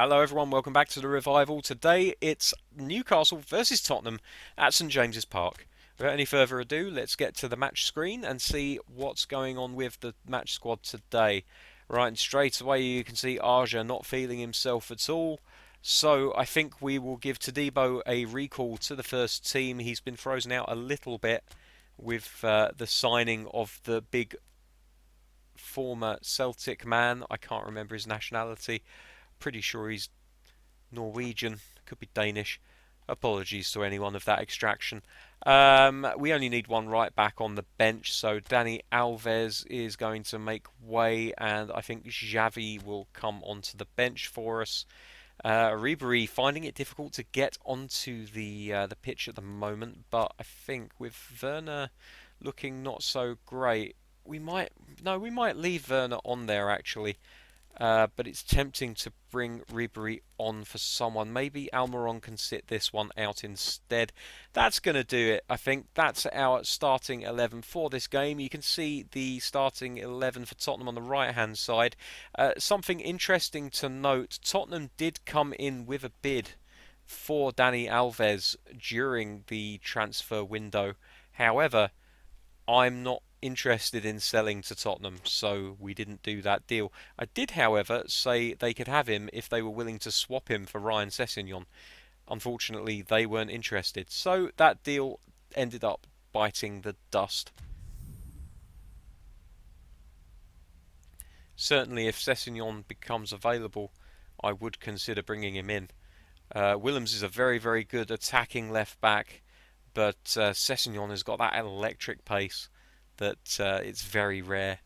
Hello everyone, welcome back to the Revival. Today it's Newcastle versus Tottenham at St James's Park. Without any further ado, let's get to the match screen and see what's going on with the match squad today. Right, and straight away you can see Arja not feeling himself at all. So I think we will give Todibo a recall to the first team. He's been frozen out a little bit with the signing of the big former Celtic man. I can't remember his nationality. Pretty sure he's Norwegian, could be Danish. Apologies to anyone of that extraction. We only need one right back on the bench, so Dani Alves is going to make way, and I think Xavi will come onto the bench for us. Ribery finding it difficult to get onto the pitch at the moment, but I think with Werner looking not so great, we might leave Werner on there actually. But it's tempting to bring Ribery on for someone. Maybe Almiron can sit this one out instead. That's going to do it. I think that's our starting 11 for this game. You can see the starting 11 for Tottenham on the right hand side. Something interesting to note, Tottenham did come in with a bid for Dani Alves during the transfer window. However, I'm not interested in selling to Tottenham, so we didn't do that deal. I did, however, say they could have him if they were willing to swap him for Ryan Sessegnon. Unfortunately, they weren't interested, so that deal ended up biting the dust. Certainly, if Sessegnon becomes available, I would consider bringing him in. Willems is a very, very good attacking left back, but Sessegnon has got that electric pace that it's very rare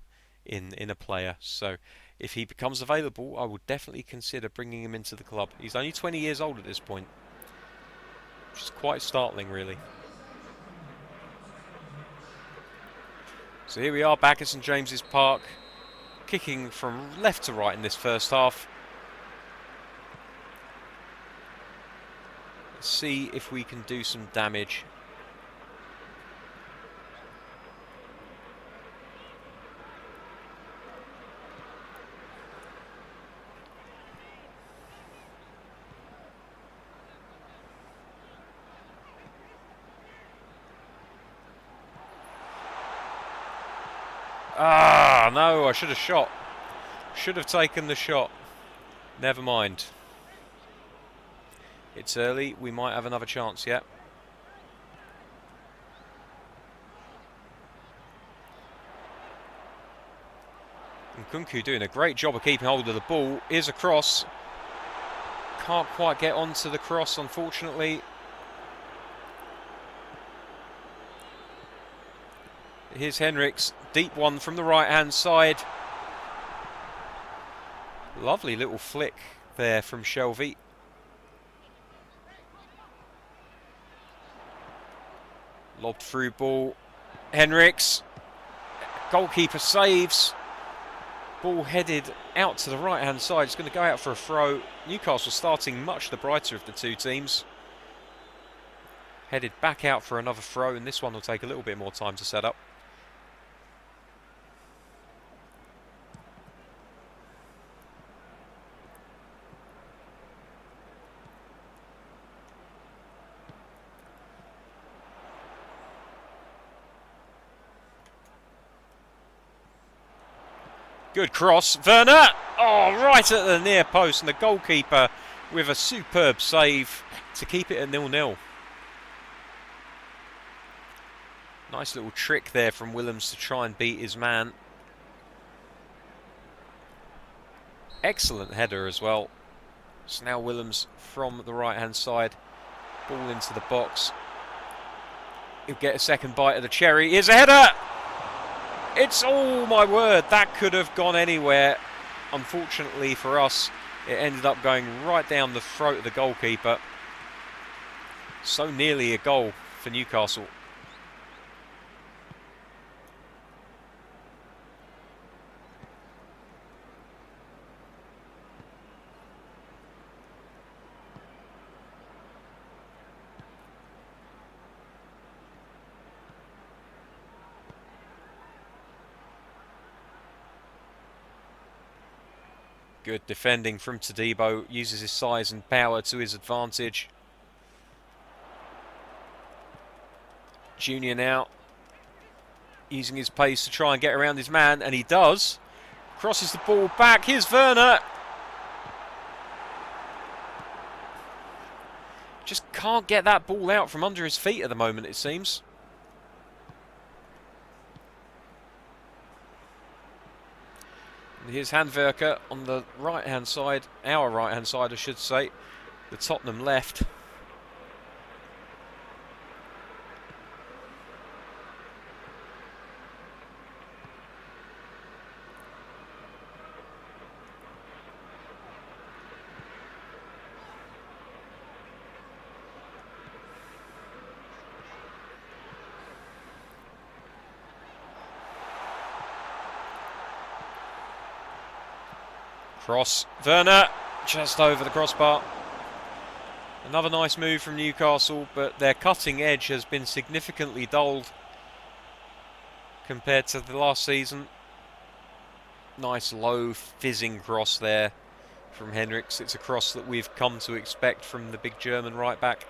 in a player. So if he becomes available, I would definitely consider bringing him into the club. He's only 20 years old at this point, which is quite startling, really. So here we are back at St James's Park, kicking from left to right in this first half. Let's see if we can do some damage. Ah, no, I should have shot. Should have taken the shot. Never mind. It's early. We might have another chance yet. Nkunku doing a great job of keeping hold of the ball. Here's a cross. Can't quite get onto the cross, unfortunately. Here's Henriks. Deep one from the right-hand side. Lovely little flick there from Shelvey. Lobbed through ball. Henriks. Goalkeeper saves. Ball headed out to the right-hand side. It's going to go out for a throw. Newcastle starting much the brighter of the two teams. Headed back out for another throw, and this one will take a little bit more time to set up. Good cross. Werner! Oh, right at the near post, and the goalkeeper with a superb save to keep it at 0-0. Nice little trick there from Willems to try and beat his man. Excellent header as well. So now Willems from the right-hand side. Ball into the box. He'll get a second bite of the cherry. Here's a header! It's, oh my word, that could have gone anywhere. Unfortunately for us, it ended up going right down the throat of the goalkeeper. So nearly a goal for Newcastle. Good defending from Todibo. Uses his size and power to his advantage. Junior now using his pace to try and get around his man, and he does. Crosses the ball back. Here's Werner. Just can't get that ball out from under his feet at the moment, it seems. And here's Handwerker on the right-hand side. Our right-hand side, I should say. The Tottenham left. Cross, Werner, just over the crossbar. Another nice move from Newcastle, but their cutting edge has been significantly dulled compared to the last season. Nice low fizzing cross there from Henrichs. It's a cross that we've come to expect from the big German right back.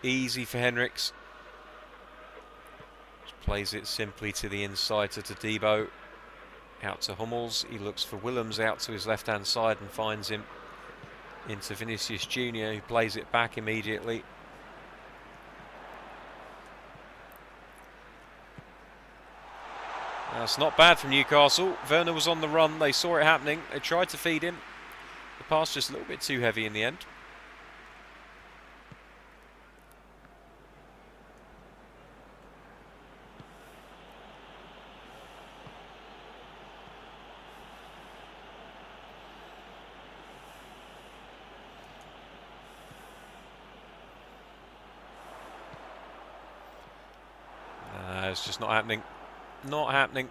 Easy for Henrichs. Just plays it simply to the inside to Todibo. Out to Hummels. He looks for Willems out to his left-hand side and finds him into Vinicius Junior, who plays it back immediately. That's not bad from Newcastle. Werner was on the run. They saw it happening. They tried to feed him. The pass just a little bit too heavy in the end. It's just not happening. Not happening.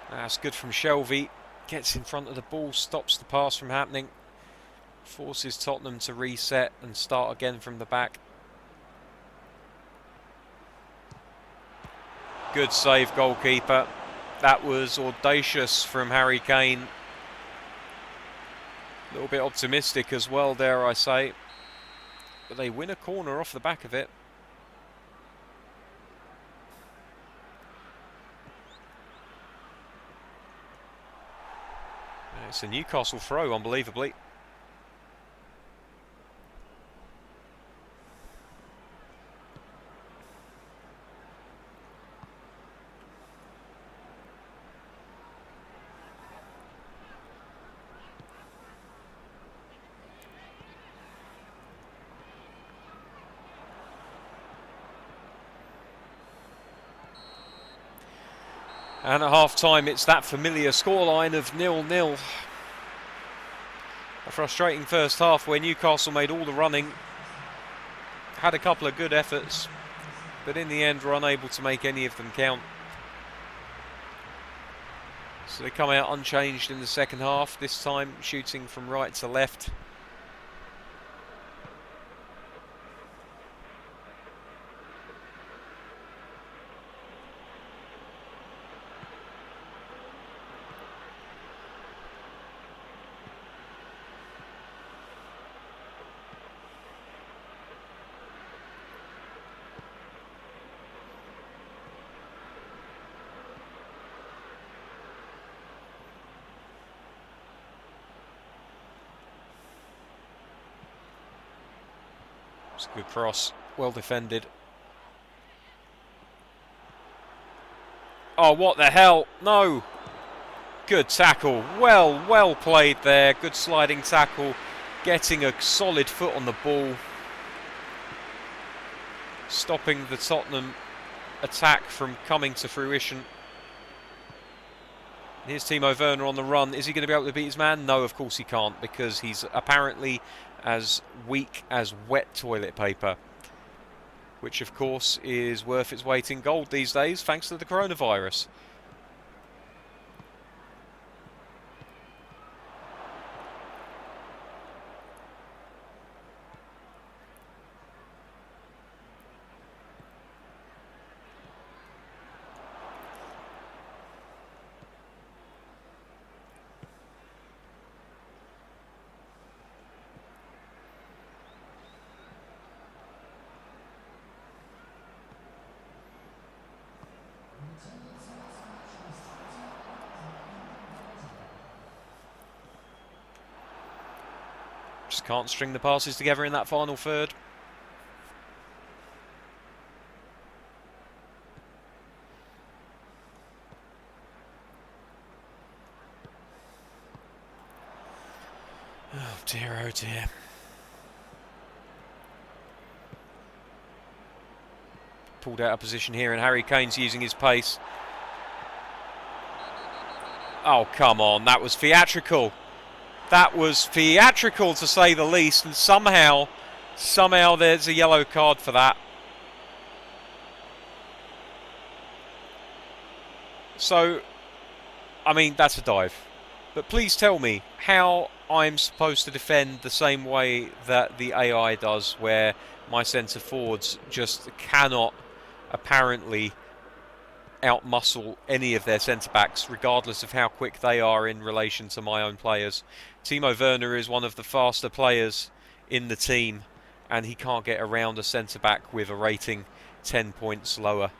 That's good from Shelvey. Gets in front of the ball, stops the pass from happening. Forces Tottenham to reset and start again from the back. Good save, goalkeeper. That was audacious from Harry Kane. A little bit optimistic as well, dare I say. But they win a corner off the back of it. It's a Newcastle throw, unbelievably. And at half-time, it's that familiar scoreline of 0-0. A frustrating first half where Newcastle made all the running, had a couple of good efforts, but in the end were unable to make any of them count. So they come out unchanged in the second half, this time shooting from right to left. It's a good cross, well defended. Oh, what the hell? No! Good tackle, well played there. Good sliding tackle, getting a solid foot on the ball. Stopping the Tottenham attack from coming to fruition. Here's Timo Werner on the run. Is he going to be able to beat his man? No, of course he can't, because he's apparently as weak as wet toilet paper, which of course is worth its weight in gold these days thanks to the coronavirus. Just can't string the passes together in that final third. Oh dear, oh dear. Pulled out of position here, and Harry Kane's using his pace. Oh, come on, that was theatrical. That was theatrical, to say the least, and somehow there's a yellow card for that. So, I mean, that's a dive. But please tell me how I'm supposed to defend the same way that the AI does, where my centre forwards just cannot apparently outmuscle any of their centre-backs, regardless of how quick they are in relation to my own players. Timo Werner is one of the faster players in the team, and he can't get around a centre-back with a rating 10 points lower.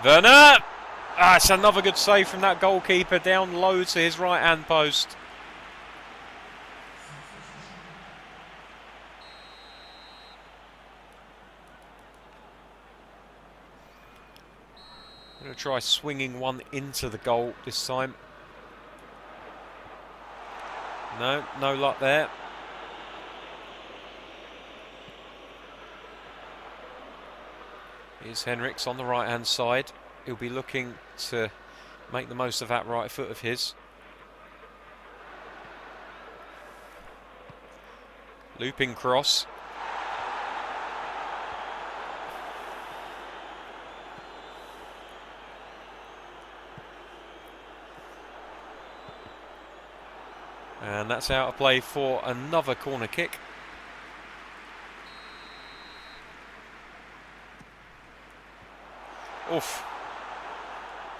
Werner! Ah, it's another good save from that goalkeeper, down low to his right-hand post. I'm going to try swinging one into the goal this time. No, no luck there. Here's Henriks on the right-hand side. He'll be looking to make the most of that right foot of his. Looping cross. And that's out of play for another corner kick. Oof.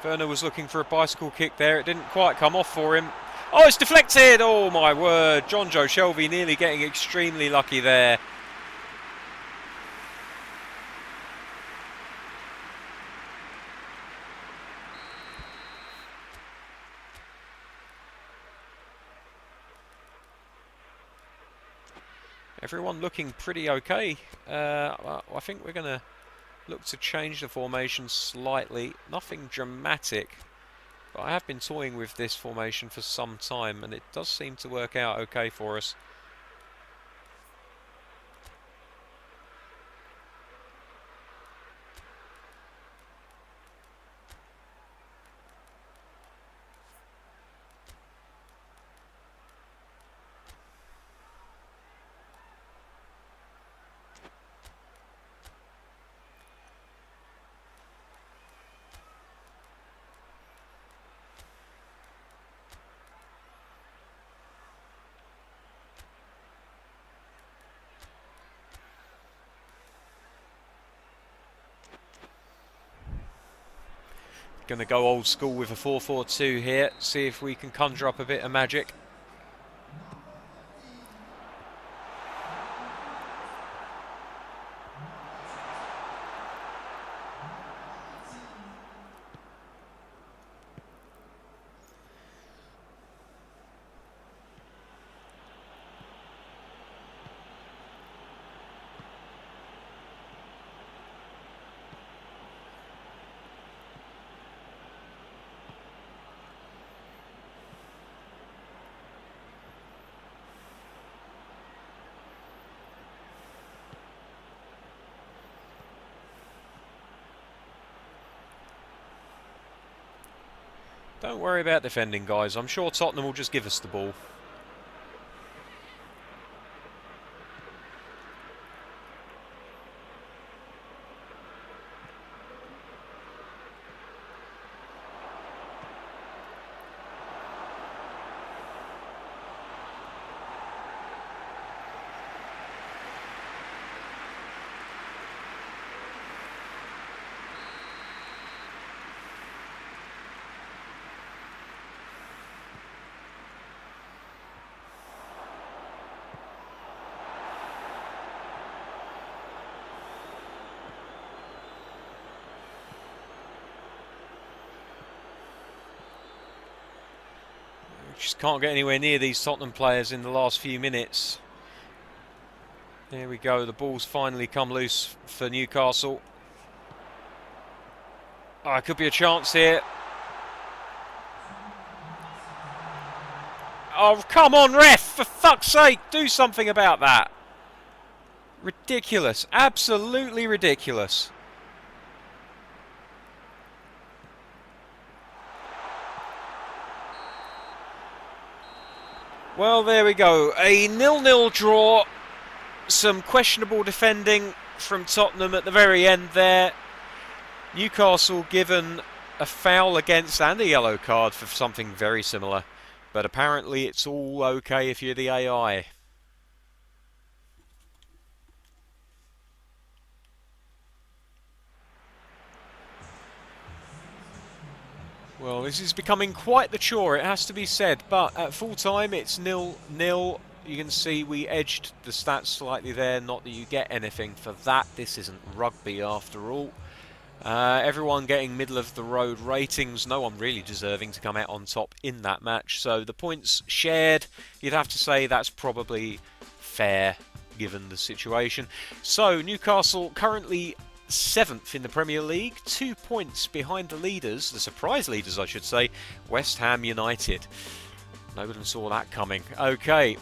Werner was looking for a bicycle kick there. It didn't quite come off for him. Oh, it's deflected! Oh, my word. John Joe Shelby nearly getting extremely lucky there. Everyone looking pretty okay. I think we're going to look to change the formation slightly. Nothing dramatic, but I have been toying with this formation for some time, and it does seem to work out okay for us. Going to go old school with a 4-4-2 here, see if we can conjure up a bit of magic. Don't worry about defending, guys. I'm sure Tottenham will just give us the ball. Just can't get anywhere near these Tottenham players in the last few minutes. There we go, the ball's finally come loose for Newcastle. Oh, it could be a chance here. Oh, come on, ref! For fuck's sake, do something about that. Ridiculous. Absolutely ridiculous. Well, there we go. A 0-0 draw. Some questionable defending from Tottenham at the very end there. Newcastle given a foul against and a yellow card for something very similar. But apparently it's all okay if you're the AI. Well, this is becoming quite the chore, it has to be said. But at full time, it's 0-0. You can see we edged the stats slightly there. Not that you get anything for that. This isn't rugby after all. Everyone getting middle of the road ratings. No one really deserving to come out on top in that match. So the points shared, you'd have to say that's probably fair given the situation. So Newcastle currently 7th in the Premier League, 2 points behind the leaders, the surprise leaders I should say, West Ham United. Nobody saw that coming. Okay.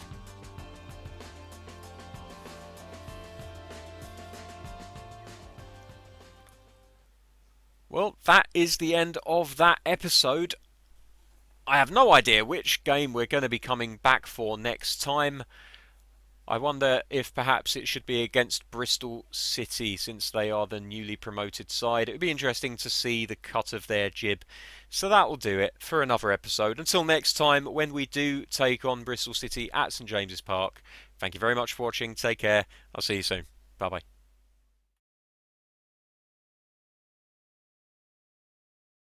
Well, that is the end of that episode. I have no idea which game we're going to be coming back for next time. I wonder if perhaps it should be against Bristol City, since they are the newly promoted side. It would be interesting to see the cut of their jib. So that will do it for another episode. Until next time, when we do take on Bristol City at St James's Park. Thank you very much for watching. Take care. I'll see you soon. Bye bye.